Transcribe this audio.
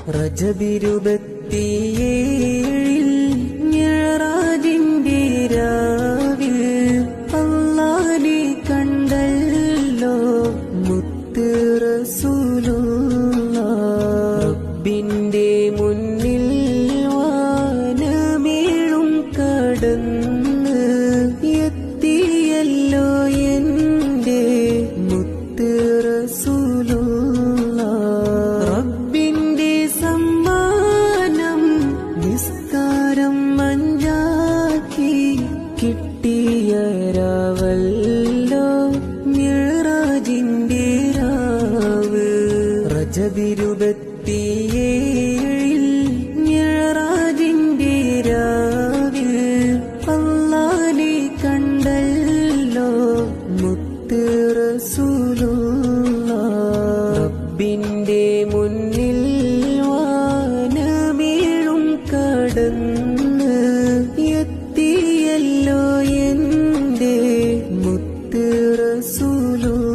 റജബിരുപത്തിയേഴിൽ മിഅ്റാജിന്റെ രാവിൽ അല്ലാഹനെ കണ്ടല്ലോ മുത്ത് റസൂലുള്ളാഹ്. റബ്ബിന്റെ മുന്നിൽ വാനമേഴും കടന്ന് എത്തിയല്ലോ എന്റെ മുത്ത് റസൂലുള്ളാഹ്. റബ്ബിന്റെ സമ്മാനം നിസ്കാരം മഞ്ചാക്കി കിട്ടിയ രാവല്ലോ മിഅ്റാജിന്റെ രാവ്. റജബിരുപത്തിയേഴിൽ മിഅ്റാജിന്റെ രാവിൽ അല്ലാഹനെ കണ്ടല്ലോ മുത്ത് റസൂലുള്ളാഹ്. റബ്ബിന്റെ മുന്നിൽ വാനമേഴും കടന്ന് എത്തിയല്ലോ എന്റെ മുത്ത് റസൂലുള്ളാഹ്.